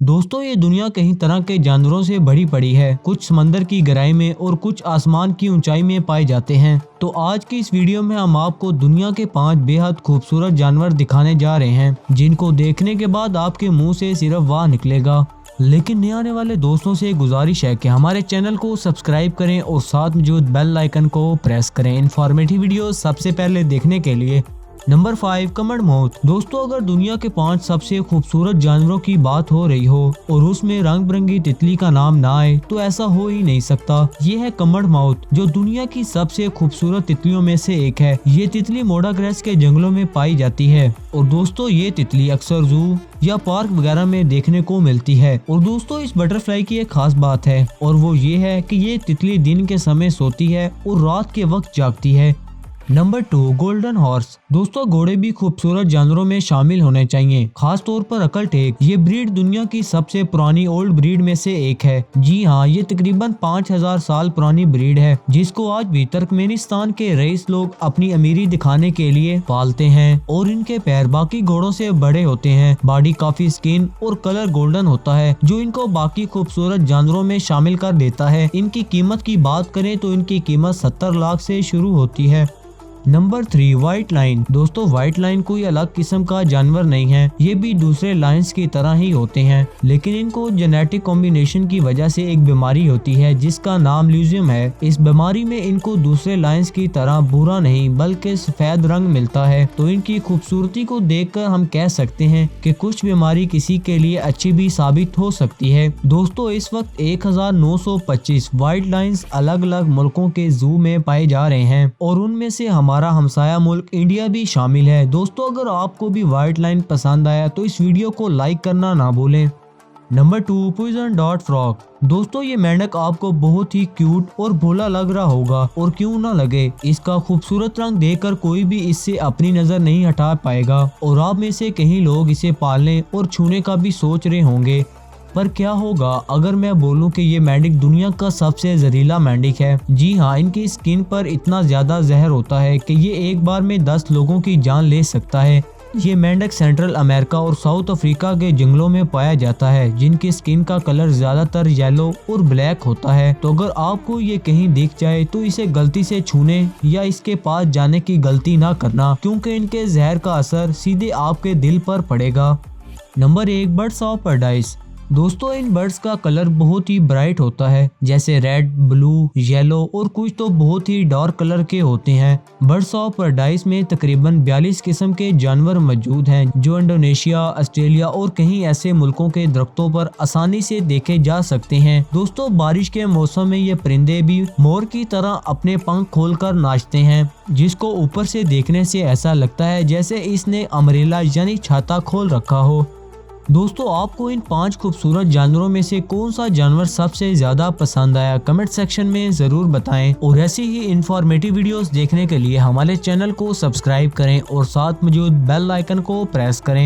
दोस्तों ये दुनिया कई तरह के जानवरों से भरी पड़ी है। कुछ समंदर की गहराई में और कुछ आसमान की ऊंचाई में पाए जाते हैं। तो आज की इस वीडियो में हम आपको दुनिया के 5 बेहद खूबसूरत जानवर दिखाने जा रहे हैं, जिनको देखने के बाद आपके मुंह से सिर्फ वाह निकलेगा। लेकिन नए आने वाले दोस्तों से गुजारिश है कि हमारे चैनल को सब्सक्राइब करें और साथ मौजूद बेल आइकन को प्रेस करें इन्फॉर्मेटिव वीडियो सबसे पहले देखने के लिए। नंबर 5 कमड़मौत। दोस्तों अगर दुनिया के 5 सबसे खूबसूरत जानवरों की बात हो रही हो और उसमें रंग बिरंगी तितली का नाम ना आए तो ऐसा हो ही नहीं सकता। ये है कमड़मौत, जो दुनिया की सबसे खूबसूरत तितलियों में से एक है। ये तितली मोडाग्रेस के जंगलों में पाई जाती है और दोस्तों ये तितली अक्सर जू या पार्क वगैरह में देखने को मिलती है। और दोस्तों इस बटरफ्लाई की एक खास बात है और वो ये है कि ये तितली दिन के समय सोती है और रात के वक्त जागती है। Number 2 golden horse. दोस्तों घोड़े भी खूबसूरत जानवरों में शामिल होने चाहिए, खास तौर पर अकलटेक। ये ब्रीड दुनिया की सबसे पुरानी ओल्ड ब्रीड में से एक है। जी हाँ, ये तकरीबन 5000 साल पुरानी ब्रीड है, जिसको आज भी तुर्कमेनिस्तान के रईस लोग अपनी अमीरी दिखाने के लिए पालते हैं। और इनके पैर बाकी घोड़ों से बड़े होते हैं। बॉडी काफी स्किन और कलर गोल्डन होता है, जो इनको बाकी खूबसूरत जानवरों में शामिल कर देता है। इनकी कीमत की बात करें तो इनकी कीमत 70 लाख से शुरू होती है। Number 3 white line. दोस्तों व्हाइट लाइन कोई अलग किस्म का जानवर नहीं है, ये भी दूसरे लाइन्स की तरह ही होते हैं, लेकिन इनको जेनेटिक कॉम्बिनेशन की वजह से एक बीमारी होती है जिसका नाम ल्यूजियम है। इस बीमारी में इनको दूसरे लाइन्स की तरह भूरा नहीं बल्कि सफेद रंग मिलता है। तो इनकी खूबसूरती को देखकर हम कह सकते हैं कि कुछ बीमारी किसी के लिए अच्छी भी साबित हो सकती है। दोस्तों इस वक्त 1925 व्हाइट लाइन्स अलग अलग मुल्कों के जू में पाए जा रहे हैं और उनमें से हमारा हमसाया मुल्क इंडिया भी शामिल है। दोस्तों अगर आपको भी व्हाइट लाइन पसंद आया तो इस वीडियो को लाइक करना ना भूलें। नंबर 2 पॉइजन डॉट फ्रॉग। दोस्तों ये मेंढक आपको बहुत ही क्यूट और भोला लग रहा होगा, और क्यों ना लगे। इसका खूबसूरत रंग देखकर कोई भी इससे अपनी नजर नहीं हटा पाएगा और आप में से कई लोग इसे पालने और छूने का भी सोच रहे होंगे। पर क्या होगा अगर मैं बोलूं कि ये मेंढक दुनिया का सबसे जहरीला मेंढक है। जी हाँ, इनकी स्किन पर इतना ज्यादा जहर होता है कि ये एक बार में 10 लोगों की जान ले सकता है। ये मेंढक सेंट्रल अमेरिका और साउथ अफ्रीका के जंगलों में पाया जाता है, जिनकी स्किन का कलर ज्यादातर येलो और ब्लैक होता है। तो अगर आपको ये कहीं दिख जाए तो इसे गलती से छूने या इसके पास जाने की गलती ना करना, क्योंकि इनके जहर का असर सीधे आपके दिल पर पड़ेगा। Number 1 birds of paradise. दोस्तों इन बर्ड्स का कलर बहुत ही ब्राइट होता है, जैसे रेड, ब्लू, येलो और कुछ तो बहुत ही डार्क कलर के होते हैं। बर्ड्स ऑफ पैराडाइज में तकरीबन 42 किस्म के जानवर मौजूद हैं, जो इंडोनेशिया, ऑस्ट्रेलिया और कहीं ऐसे मुल्कों के दरख्तों पर आसानी से देखे जा सकते हैं। दोस्तों बारिश के मौसम में ये परिंदे भी मोर की तरह अपने पंख खोलकर नाचते हैं, जिसको ऊपर से देखने से ऐसा लगता है जैसे इसने अम्ब्रेला यानी छाता खोल रखा हो। दोस्तों आपको इन 5 खूबसूरत जानवरों में से कौन सा जानवर सबसे ज्यादा पसंद आया, कमेंट सेक्शन में जरूर बताएं। और ऐसी ही इंफॉर्मेटिव वीडियोस देखने के लिए हमारे चैनल को सब्सक्राइब करें और साथ मौजूद बेल आइकन को प्रेस करें।